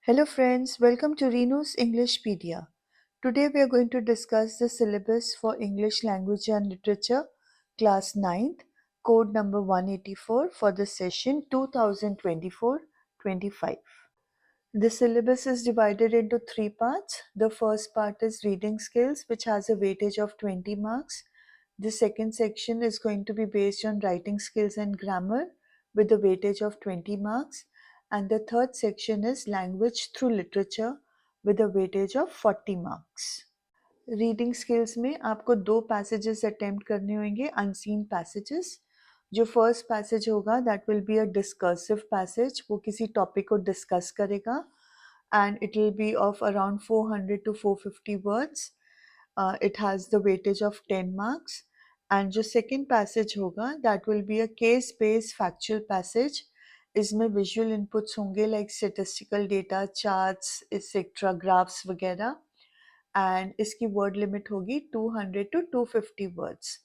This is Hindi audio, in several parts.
Hello friends, welcome to Renu's Englishpedia. Today we are going to discuss the syllabus for English Language and Literature, class 9th, code number 184 for the session 2024-25. The syllabus is divided into three parts. The first part is reading skills, which has a weightage of 20 marks. The second section is going to be based on writing skills and grammar with a weightage of 20 marks. And the third section is language through literature with a weightage of 40 marks. Reading skills में आपको दो पैसेजेस अटेम्प्ट करने होंगे अनसीन पैसेजेस. जो फर्स्ट पैसेज होगा that will be a discursive passage. वो किसी टॉपिक को डिस्कस करेगा and it will be of around 400 to 450 words. It has the weightage of 10 marks. And जो सेकेंड पैसेज होगा that will be a case based factual passage. इसमें विजुअल इनपुट्स होंगे like statistical data, charts, etcetera, graphs वगैरह. एंड इसकी वर्ड लिमिट होगी 200 to 250 words.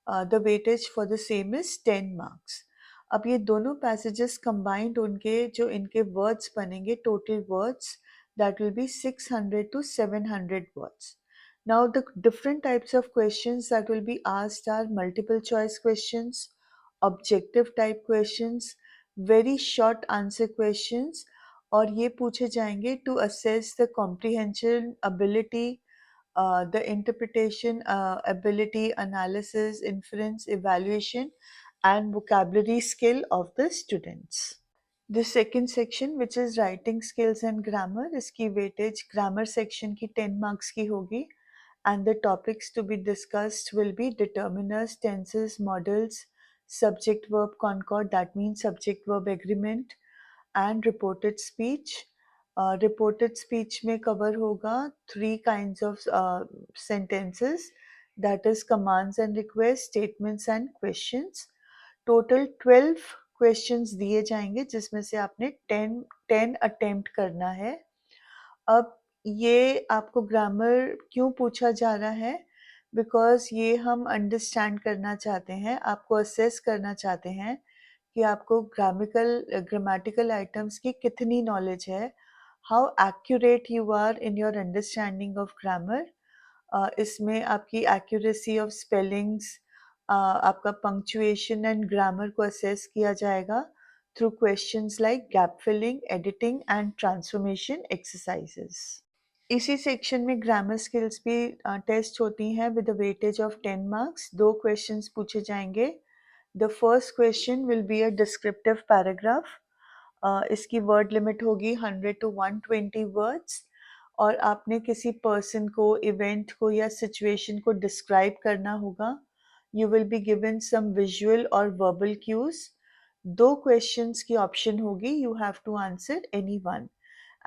The weightage for the same is 10 marks. अब ये दोनों पैसेजेस कंबाइंड उनके जो इनके वर्ड्स बनेंगे, total words, that will B 600 to 700 words. Now the different types of questions that will be asked are multiple choice questions, objective type questions, very short answer questions, और ये पूछे जाएंगे to assess the comprehension ability, the interpretation ability, analysis, inference, evaluation, and vocabulary skill of the students. The second section, which is writing skills and grammar, इसकी weightage grammar section की 10 marks की होगी. And the topics to be discussed will be determiners, tenses, models, subject verb concord, that means subject verb agreement, and reported speech. Reported speech में cover होगा 3 kinds of sentences, that is commands and requests, statements and questions. Total 12 questions दिए जाएंगे जिसमें से आपने 10 attempt करना है. अब ये आपको ग्रामर क्यों पूछा जा रहा है? बिकॉज़ ये हम अंडरस्टैंड करना चाहते हैं, आपको असेस करना चाहते हैं कि आपको ग्रामेटिकल आइटम्स की कितनी नॉलेज है, how accurate you are in your understanding of grammar. इसमें आपकी एक्यूरेसी ऑफ स्पेलिंग्स, आपका पंक्चुएशन एंड ग्रामर को असेस किया जाएगा through questions like gap filling, editing and transformation exercises. इसी सेक्शन में ग्रामर स्किल्स भी टेस्ट होती हैं with a weightage of 10 marks. दो क्वेश्चंस पूछे जाएंगे. The first question will be a descriptive paragraph. इसकी वर्ड लिमिट होगी 100 to 120 वर्ड्स. और आपने किसी पर्सन को, इवेंट को या सिचुएशन को डिस्क्राइब करना होगा. You will be given some visual और वर्बल क्यूज. दो क्वेश्चंस की ऑप्शन होगी, you have to answer any one,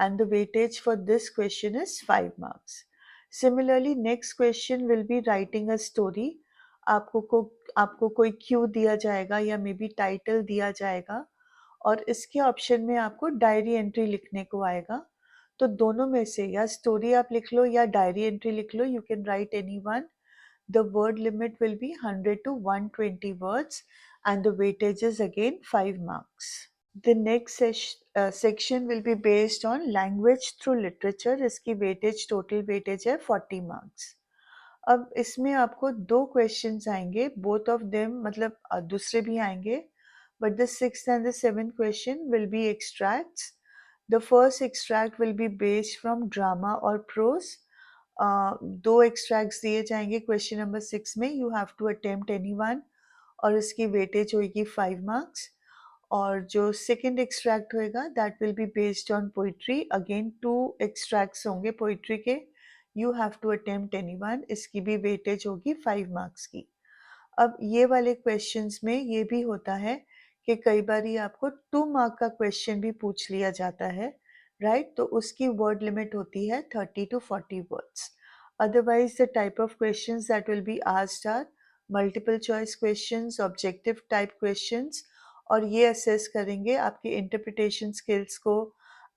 and the weightage for this question is 5 marks. Similarly, next question will be writing a story. आपको कोई क्यू दिया जाएगा या मे बी टाइटल दिया जाएगा और इसके ऑप्शन में आपको डायरी एंट्री लिखने को आएगा. तो दोनों में से या स्टोरी आप लिख लो या डायरी एंट्री लिख लो, you can write any one. The word limit will be 100 to 120 words and the weightage is again 5 marks. The next section will be based on language through literature. इसकी weightage, total weightage है 40 marks. अब इसमें आपको दो questions आएंगे, both of them मतलब दूसरे भी आएंगे, but the sixth and the seventh question will be extracts. The first extract will be based from drama or prose. दो extracts दिए जाएंगे question number 6 में. You have to attempt any one और इसकी weightage होगी 5 marks. और जो सेकेंड एक्सट्रैक्ट होएगा that will be based on poetry. Again 2 extracts होंगे पोइट्री के. You have to attempt any one. इसकी भी वेटेज होगी 5 मार्क्स की. अब ये वाले क्वेश्चंस में ये भी होता है कि कई बार आपको 2 मार्क का क्वेश्चन भी पूछ लिया जाता है, राइट? तो उसकी वर्ड लिमिट होती है 30 to 40 words. Otherwise the type of questions that will be asked are multiple choice questions, objective type questions, और ये असेस करेंगे आपकी इंटरप्रिटेशन स्किल्स को,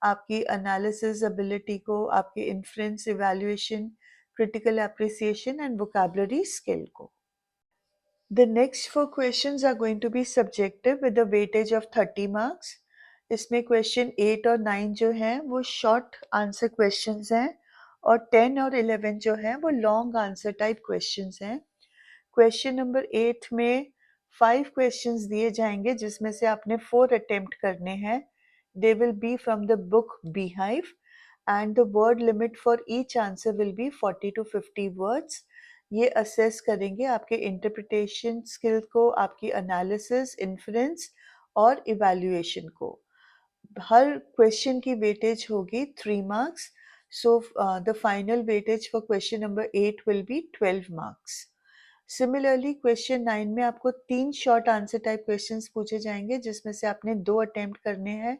आपकी एनालिसिस एबिलिटी को, आपकी inference, evaluation, critical appreciation and vocabulary skill को. The next 4 questions are going to be subjective with a weightage of 30 marks. इसमें क्वेश्चन 8 और 9 जो हैं वो शॉर्ट आंसर क्वेश्चंस हैं और 10 और 11 जो हैं वो लॉन्ग आंसर टाइप क्वेश्चंस हैं। क्वेश्चन नंबर 8 में 5 क्वेश्चंस दिए जाएंगे जिसमें से आपने 4 अटेम्प्ट करने हैं। They will be from the book Beehive and the word limit for each answer will be 40 to 50 words। ये असेस करेंगे आपके इंटरप्रिटेशन स्किल को, आपकी एनालिसिस, इन्फ्रेंस और इवैल्यूएशन को। हर क्वेश्चन की वेटेज होगी 3 marks. So the final weightage for question number 8 will be 12 marks. Similarly question 9 में आपको 3 शॉर्ट आंसर टाइप क्वेश्चंस पूछे जाएंगे जिसमें से आपने 2 अटेम्प्ट करने हैं।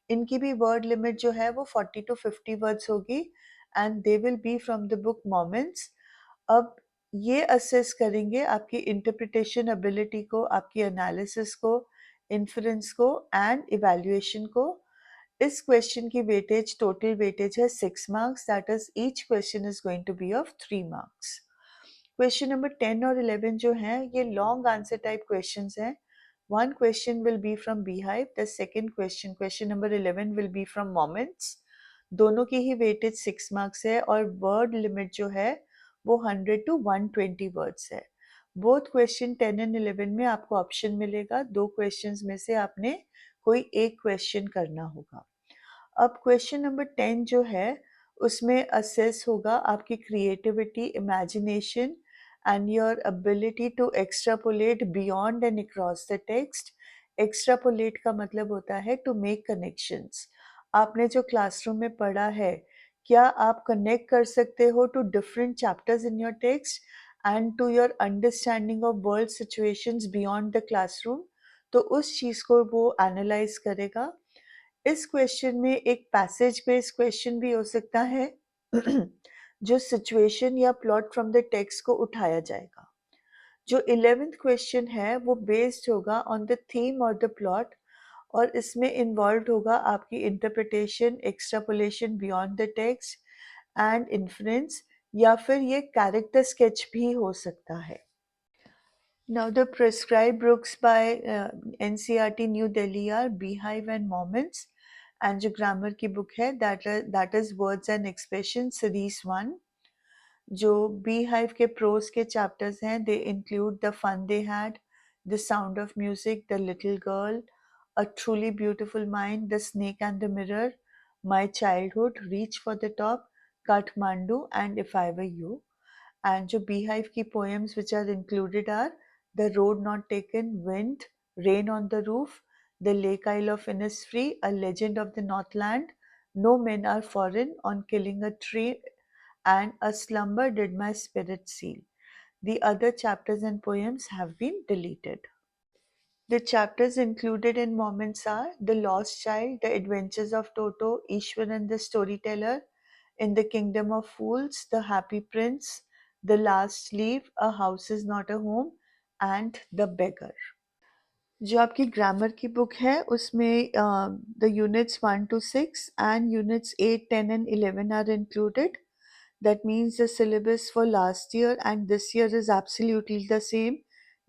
इनकी भी वर्ड लिमिट जो है वो 40 टू 50 वर्ड्स होगी and they will be from the book moments. अब ये असेस करेंगे आपकी इंटरप्रिटेशन एबिलिटी को, आपकी एनालिसिस को, इन्फ्रेंस को एंड इवैल्यूएशन को। इस क्वेश्चन की वेटेज, टोटल वेटेज है 6 marks, that is each question is going to be of 3 marks. Question number 10 और 11 जो हैं ये लॉन्ग आंसर टाइप क्वेश्चंस हैं। One question will be from Beehive, the second question, question number 11 will be from Moments। दोनों की ही वेटेज 6 मार्क्स है और वर्ड लिमिट जो है वो 100 टू 120 वर्ड्स है। बोथ क्वेश्चन 10 एंड 11 में आपको ऑप्शन मिलेगा, 2 क्वेश्चंस में से आपने कोई एक क्वेश्चन करना होगा। अब क्वेश्चन नंबर 10 जो है उसमें असेस होगा आपकी creativity, imagination and your ability to extrapolate beyond and across the text. Extrapolate का मतलब होता है टू मेक कनेक्शंस। आपने जो क्लासरूम में पढ़ा है, क्या आप कनेक्ट कर सकते हो to different chapters in your text and to your understanding of world situations beyond the classroom. तो उस चीज़ को वो एनालाइज करेगा। इस क्वेश्चन में एक पैसेज बेस्ड क्वेश्चन भी हो सकता है जो सिचुएशन या प्लॉट फ्रॉम द टेक्स्ट को उठाया जाएगा। जो 11th क्वेश्चन है वो बेस्ड होगा ऑन द थीम और द प्लॉट और इसमें इन्वॉल्व होगा आपकी interpretation, extrapolation beyond the text and inference, या फिर ये कैरेक्टर स्केच भी हो सकता है। Now the prescribed books by NCERT New Delhi are Beehive and Moments, and जो ग्रामर की बुक है that is Words and Expression Series 1। जो Beehive के प्रोज के चैप्टर्स हैं they include The Fun They Had, The Sound of Music, The Little Girl, A Truly Beautiful Mind, The Snake and the Mirror, My Childhood, Reach for the Top, Kathmandu and If I Were You। And जो Beehive की poems which are included are The Road Not Taken, Wind, Rain on the Roof, The Lake Isle of Innisfree, A Legend of the Northland, No Men Are Foreign, On Killing a Tree, and A Slumber Did My Spirit Seal। The other chapters and poems have been deleted. The chapters included in Moments are The Lost Child, The Adventures of Toto, Ishwar and the Storyteller, In the Kingdom of Fools, The Happy Prince, The Last Leaf, A House is Not a Home, and The Beggar। जो आपकी ग्रामर की बुक है उसमें the units 1 to 6 and units 8, 10 and 11 are included। That means the syllabus for last year and this year is absolutely the same।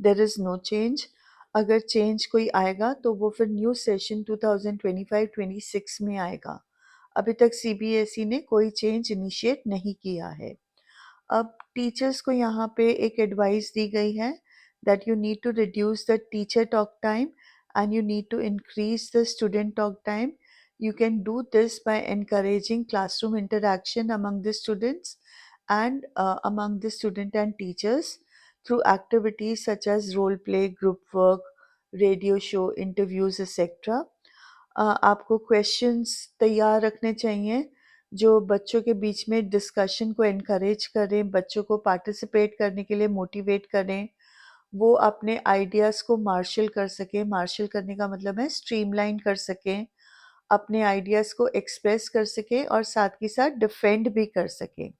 There is no change। अगर चेंज कोई आएगा तो वो फिर न्यू सेशन 2025-26 में आएगा। अभी तक सीबीएसई ने कोई चेंज इनिशिएट नहीं किया है। अब टीचर्स को यहाँ पे एक एडवाइस दी गई है that you need to reduce the teacher talk time and you need to increase the student talk time। You can do this by encouraging classroom interaction among the students and among the student and teachers through activities such as role play, group work, radio show, interviews, etc। आपको क्वेश्चंस तैयार रखने चाहिए जो बच्चों के बीच में डिस्कशन को एनकरेज करें, बच्चों को पार्टिसिपेट करने के लिए मोटिवेट करें, वो अपने आइडियाज़ को मार्शल कर सकें। मार्शल करने का मतलब है स्ट्रीमलाइन कर सकें, अपने आइडियाज़ को एक्सप्रेस कर सकें और साथ ही साथ डिफेंड भी कर सकें।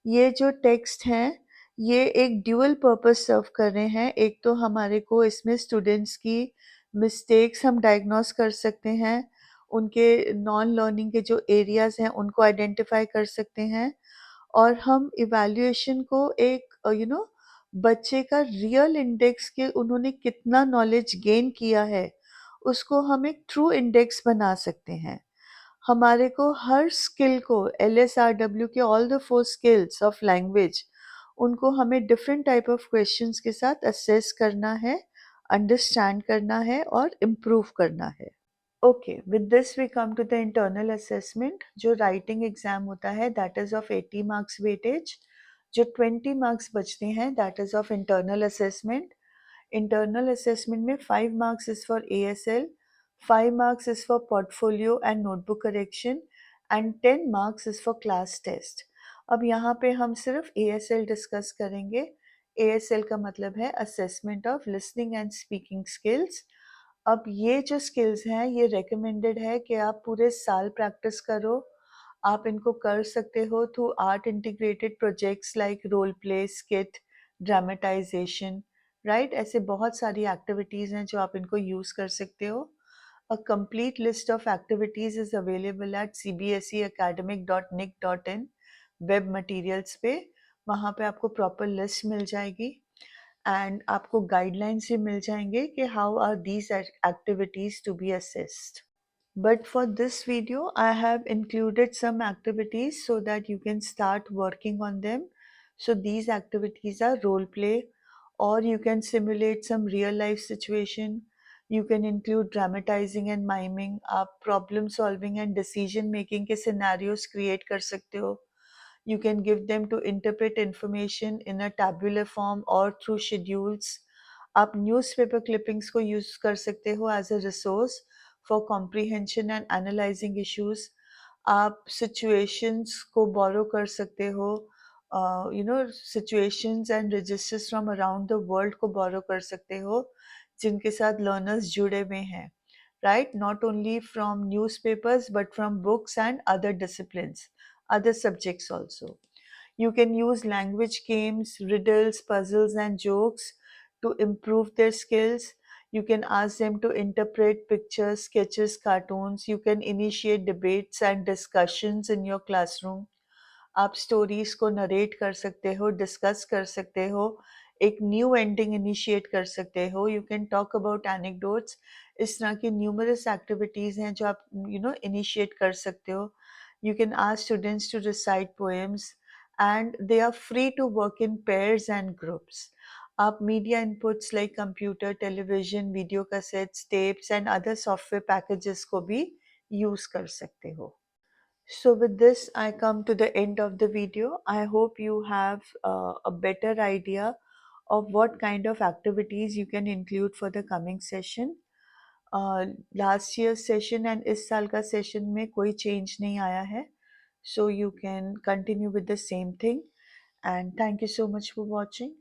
ये जो टेक्स्ट हैं ये एक ड्यूअल पर्पस सर्व कर रहे हैं। एक तो हमारे को इसमें स्टूडेंट्स की मिस्टेक्स हम डायग्नोस कर सकते हैं, उनके नॉन लर्निंग के जो एरियाज़ हैं उनको आइडेंटिफाई कर सकते हैं और हम इवैल्यूएशन को एक बच्चे का रियल इंडेक्स के उन्होंने कितना नॉलेज गेन किया है उसको हम एक ट्रू इंडेक्स बना सकते हैं। हमारे को हर स्किल को LSRW के all the 4 skills of language उनको हमें डिफरेंट टाइप ऑफ क्वेश्चंस के साथ असेस करना है, अंडरस्टैंड करना है और इम्प्रूव करना है। Okay, with this we come to the internal assessment. जो राइटिंग एग्जाम होता है that is of 80 marks weightage. जो 20 मार्क्स बचते हैं that is of internal assessment. Internal assessment में 5 marks is for ASL, 5 marks is for portfolio and notebook correction and 10 marks is for class test. अब यहाँ पे हम सिर्फ ASL डिस्कस करेंगे। ASL का मतलब है Assessment of Listening and Speaking Skills। अब ये जो स्किल्स हैं ये recommended है कि आप पूरे साल प्रैक्टिस करो। आप इनको कर सकते हो through art integrated projects like role play, skit, dramatization, right. ऐसे बहुत सारी एक्टिविटीज़ हैं जो आप इनको यूज़ कर सकते हो। A complete list of activities is available at cbseacademic.nic.in web materials पे। वहाँ पे आपको प्रॉपर लिस्ट मिल जाएगी एंड आपको गाइडलाइंस भी मिल जाएंगे कि how are these activities to be assessed. But for this video, I have included some activities so that you can start working on them. So these activities are role play, or you can simulate some real life situation. You can include dramatizing and miming. आप problem solving and decision making के scenarios create कर सकते हो. You can give them to interpret information in a tabular form or through schedules. आप newspaper clippings को use कर सकते हो as a resource for comprehension and analyzing issues. आप situations को borrow कर सकते हो, situations and registers from around the world को borrow कर सकते हो जिनके साथ learners जुड़े हुए हैं, right? Not only from newspapers but from books and other disciplines, other subjects also. You can use language games, riddles, puzzles, and jokes to improve their skills. You can ask them to interpret pictures, sketches, cartoons. You can initiate debates and discussions in your classroom. आप स्टोरीज को नरेट कर सकते हो, डिस्कस कर सकते हो, एक न्यू एंडिंग इनिशिएट कर सकते हो। You can talk about anecdotes. इस तरह की न्यूमरस एक्टिविटीज़ हैं जो आप इनिशिएट कर सकते हो। You can ask students to recite poems and they are free to work in pairs and groups. आप media inputs like computer, television, video cassettes, tapes and other software packages को भी यूज़ कर सकते हो। So with this, I come to the end of the video. I hope you have a better idea of what kind of activities you can include for the coming session. Last year's session and इस साल का session में कोई change नहीं आया है. So you can continue with the same thing. And thank you so much for watching.